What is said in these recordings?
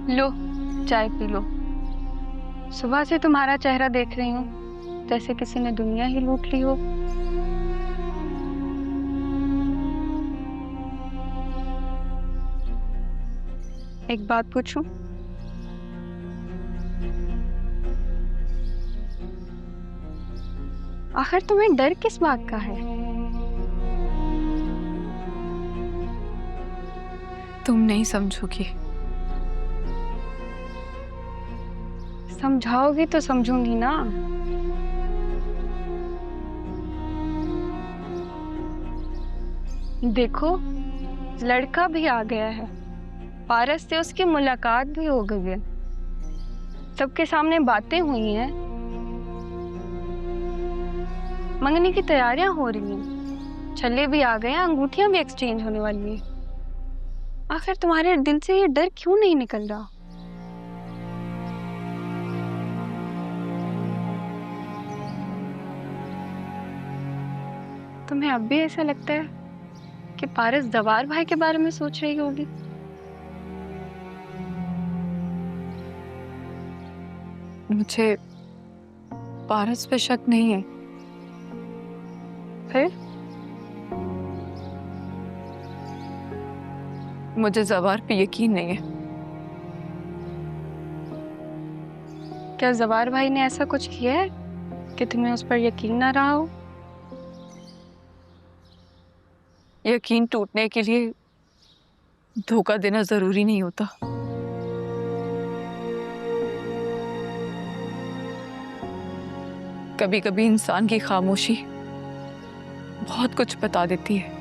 लो, चाय P low. सुबह से तुम्हारा चेहरा देख रही हूँ, जैसे किसी ने दुनिया ही लूट ली हो। एक बात पूछूं? आखिर तुम्हें डर किस बात का है? तुम नहीं समझोगी। समझाओगी तो समझूंगी ना। देखो, लड़का भी आ गया है, पारस से उसकी मुलाकात भी हो गई है, सबके सामने बातें हुई हैं, मंगनी की तैयारियां हो रही हैं, छल्ले भी आ गए हैं, अंगूठियां भी एक्सचेंज होने वाली हैं। आखिर तुम्हारे दिल से ये डर क्यों नहीं निकल रहा? तुम्हें अब भी ऐसा लगता है कि पारस जवार भाई के बारे में सोच रही होगी? मुझे पारस पे शक नहीं है। फिर मुझे जवार पे यकीन नहीं है। क्या जवार भाई ने ऐसा कुछ किया है कि तुम्हें उस पर यकीन ना रहा हो? यकीन टूटने के लिए धोखा देना जरूरी नहीं होता। कभी कभी इंसान की खामोशी बहुत कुछ बता देती है।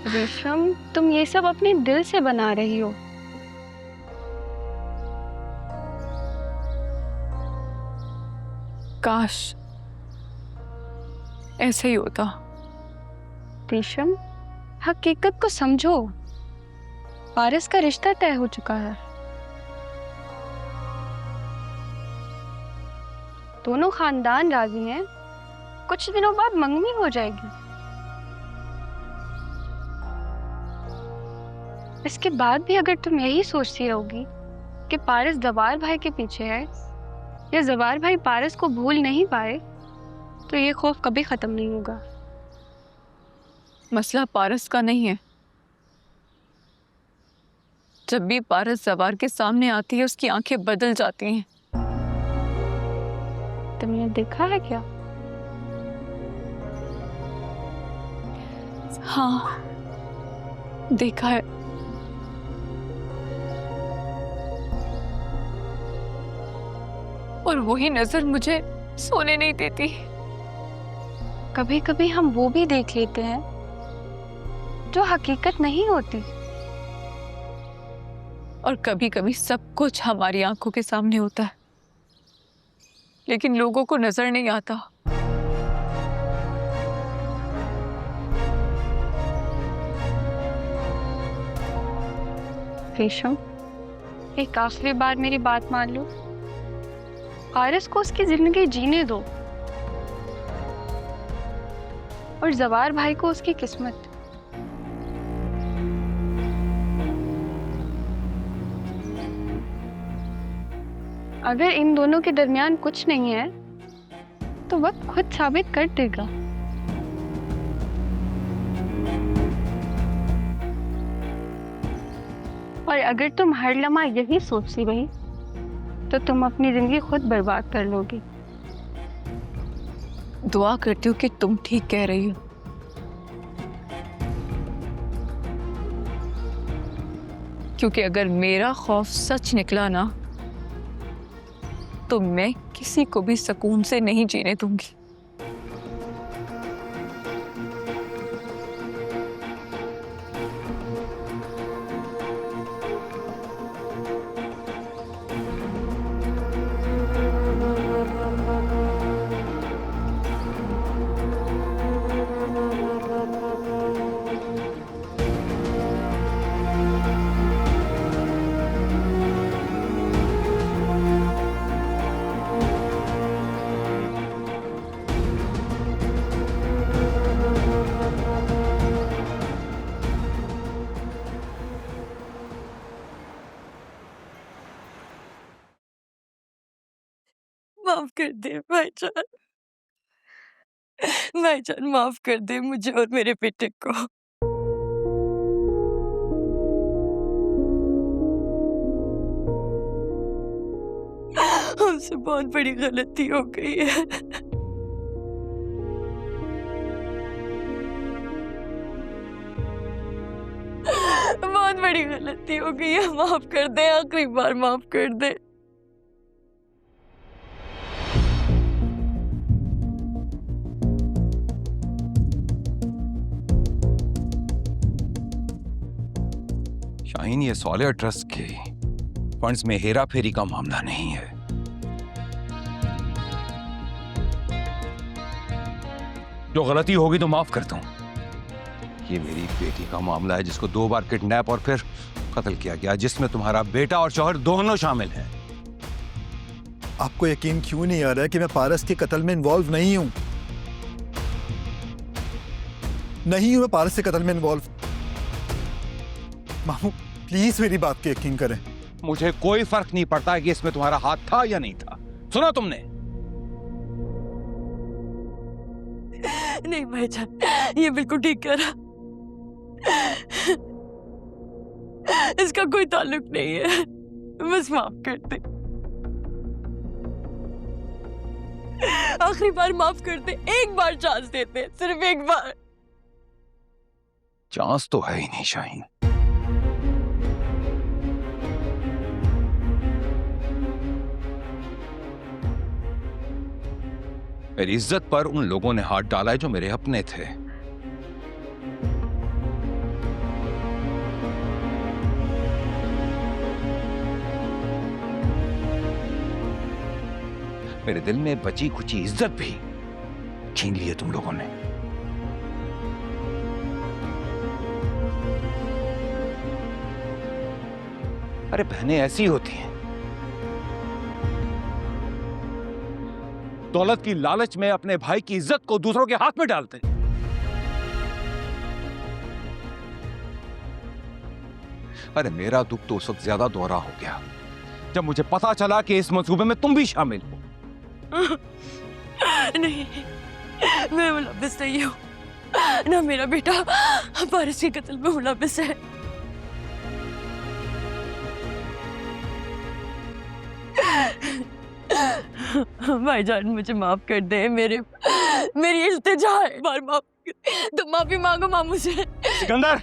रेशम, तुम ये सब अपने दिल से बना रही हो। काश ऐसे ही होता। रेशम, हकीकत को समझो। पारस का रिश्ता तय हो चुका है। दोनों खानदान राजी हैं। कुछ दिनों बाद मंगनी हो जाएगी। इसके बाद भी अगर तुम यही सोचती रहोगी कि पारस जवार भाई के पीछे है या जवार भाई पारस को भूल नहीं पाए, तो ये खौफ कभी खत्म नहीं होगा। मसला पारस का नहीं है। जब भी पारस जवार के सामने आती है उसकी आंखें बदल जाती हैं। तुमने देखा है क्या? हाँ, देखा है। और वही नजर मुझे सोने नहीं देती। कभी कभी हम वो भी देख लेते हैं जो हकीकत नहीं होती। और कभी कभी सब कुछ हमारी आंखों के सामने होता है, लेकिन लोगों को नजर नहीं आता। रेशम, एक आखिरी बार मेरी बात मान लो। पारस को उसकी जिंदगी जीने दो और जवार भाई को उसकी किस्मत। अगर इन दोनों के दरमियान कुछ नहीं है तो वक्त खुद साबित कर देगा। और अगर तुम हर लम्हा यही सोचती रही तो तुम अपनी जिंदगी खुद बर्बाद कर लोगी। दुआ करती हूँ कि तुम ठीक कह रही हो। क्योंकि अगर मेरा खौफ सच निकला ना, तो मैं किसी को भी सुकून से नहीं जीने दूंगी। माफ कर दे भाईजान, भाईजान माफ कर दे मुझे और मेरे बेटे को। हमसे बहुत बड़ी गलती हो गई है। बहुत बड़ी गलती हो गई है, माफ कर दे, आखिरी बार माफ कर दे। शाहीन, ये सॉलियर ट्रस्ट के फंड्स में हेरा फेरी का मामला नहीं है। जो गलती होगी तो माफ करता हूं। ये मेरी बेटी का मामला है जिसको 2 बार किडनैप और फिर कत्ल किया गया, जिसमें तुम्हारा बेटा और शौहर दोनों शामिल हैं। आपको यकीन क्यों नहीं आ रहा है कि मैं पारस के कत्ल में इन्वॉल्व नहीं हूं? नहीं हूं मैं पारस के कत्ल में इन्वॉल्व। मामू प्लीज मेरी बात पे यकीन करें। मुझे कोई फर्क नहीं पड़ता कि इसमें तुम्हारा हाथ था या नहीं था। सुना तुमने? नहीं भाईजान, ये बिल्कुल ठीक कह रहा, इसका कोई ताल्लुक नहीं है, बस माफ कर दे, आखिरी बार माफ कर दे, एक बार चांस देते, सिर्फ एक बार। चांस तो है ही नहीं शाहीन। मेरी इज्जत पर उन लोगों ने हाथ डाला है जो मेरे अपने थे। मेरे दिल में बची खुची इज्जत भी छीन ली है तुम लोगों ने। अरे बहनें ऐसी होती हैं, दौलत की लालच में अपने भाई की इज्जत को दूसरों के हाथ में डालते। अरे मेरा दुख तो उस वक्त ज्यादा दोहरा हो गया जब मुझे पता चला कि इस मंसूबे में तुम भी शामिल हो। नहीं, मैं मुलव्विस नहीं हूँ, ना मेरा बेटा पारस के कत्ल में मुलव्विस है। भाईजान मुझे माफ कर दे, मेरी इल्तिजा है, बार माफ कर, तुम माफी मांगो मामू से। सिकंदर,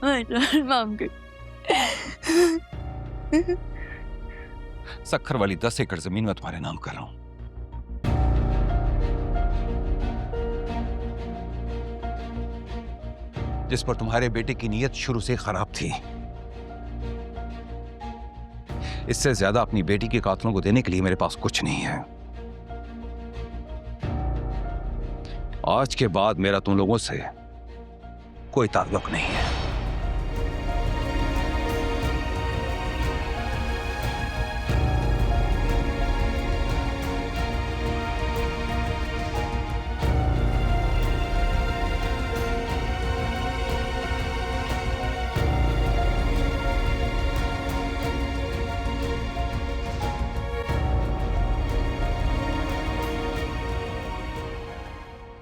भाईजान माफ कर। सक्खर वाली 10 एकड़ जमीन मैं तुम्हारे नाम कर रहा हूं। जिस पर तुम्हारे बेटे की नीयत शुरू से खराब थी। इससे ज्यादा अपनी बेटी के कातलों को देने के लिए मेरे पास कुछ नहीं है। आज के बाद मेरा तुम लोगों से कोई ताल्लुक नहीं है।